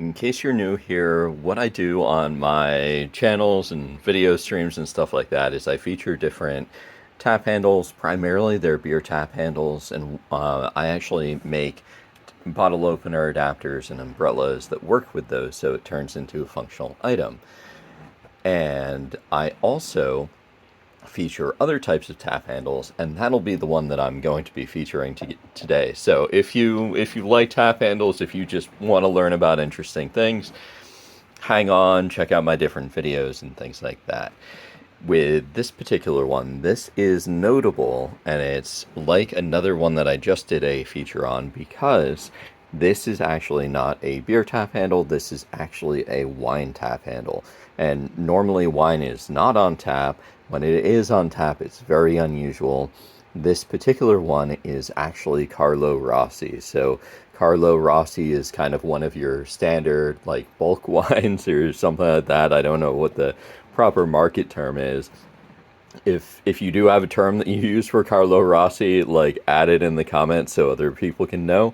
in case you're new here, what I do on my channels and video streams and stuff like that is I feature different tap handles. Primarily, they're beer tap handles, and I actually make bottle opener adapters and umbrellas that work with those, so it turns into a functional item. And I also feature other types of tap handles, and that'll be the one that I'm going to be featuring today. So if you like tap handles, if you just want to learn about interesting things, hang on, check out my different videos and things like that. With this particular one, this is notable, and it's like another one that I just did a feature on, because this is actually not a beer tap handle, this is actually a wine tap handle. And normally wine is not on tap. When it is on tap, it's very unusual. This particular one is actually Carlo Rossi. So Carlo Rossi is kind of one of your standard like bulk wines or something like that. I don't know what the proper market term is. If you do have a term that you use for Carlo Rossi, like add it in the comments so other people can know.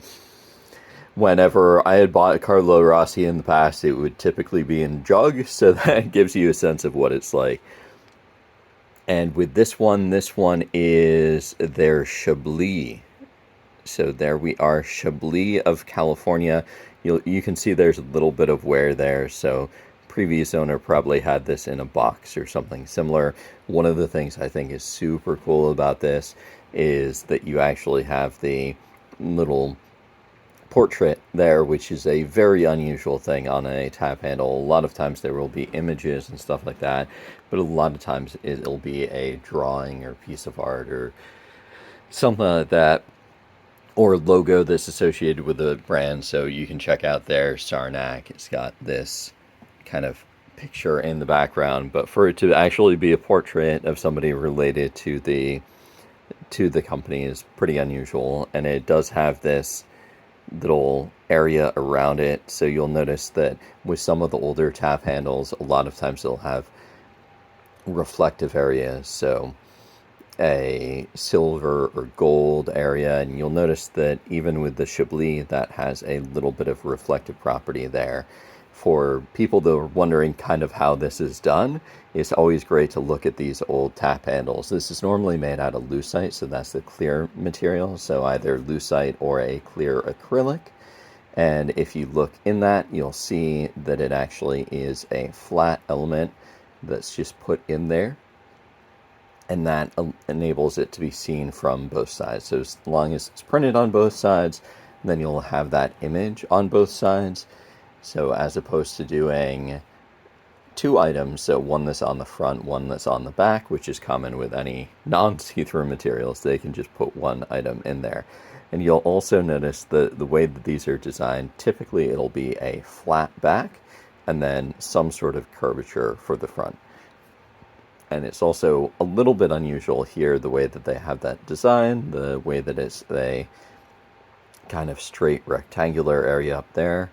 Whenever I had bought Carlo Rossi in the past, it would typically be in jug, so that gives you a sense of what it's like. And with this one is their Chablis. So there we are, Chablis of California. You can see there's a little bit of wear there, so previous owner probably had this in a box or something similar. One of the things I think is super cool about this is that you actually have the little portrait there, which is a very unusual thing on a tap handle. A lot of times there will be images and stuff like that, but a lot of times it'll be a drawing or piece of art or something like that, or logo that's associated with the brand. So you can check out their Sarnak. It's got this kind of picture in the background, but for it to actually be a portrait of somebody related to the company is pretty unusual. And it does have this little area around it, so you'll notice that with some of the older tap handles, a lot of times they'll have reflective areas, so a silver or gold area, and you'll notice that even with the Chablis, that has a little bit of reflective property there. For people that are wondering kind of how this is done, it's always great to look at these old tap handles. This is normally made out of lucite, so that's the clear material, so either lucite or a clear acrylic. And if you look in that, you'll see that it actually is a flat element that's just put in there, and that enables it to be seen from both sides. So as long as it's printed on both sides, then you'll have that image on both sides. So as opposed to doing two items, so one that's on the front, one that's on the back, which is common with any non-see-through materials, they can just put one item in there. And you'll also notice the way that these are designed, typically it'll be a flat back and then some sort of curvature for the front. And it's also a little bit unusual here, the way that they have that design, the way that it's a kind of straight rectangular area up there,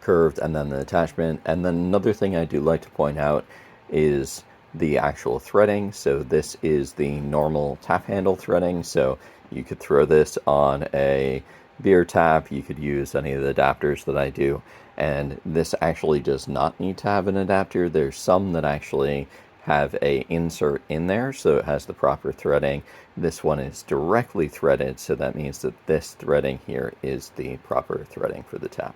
curved, and then the attachment. And then another thing I do like to point out is the actual threading. So this is the normal tap handle threading, so you could throw this on a beer tap, you could use any of the adapters that I do, and this actually does not need to have an adapter. There's some that actually have a insert in there, so it has the proper threading. This one is directly threaded, so that means that this threading here is the proper threading for the tap.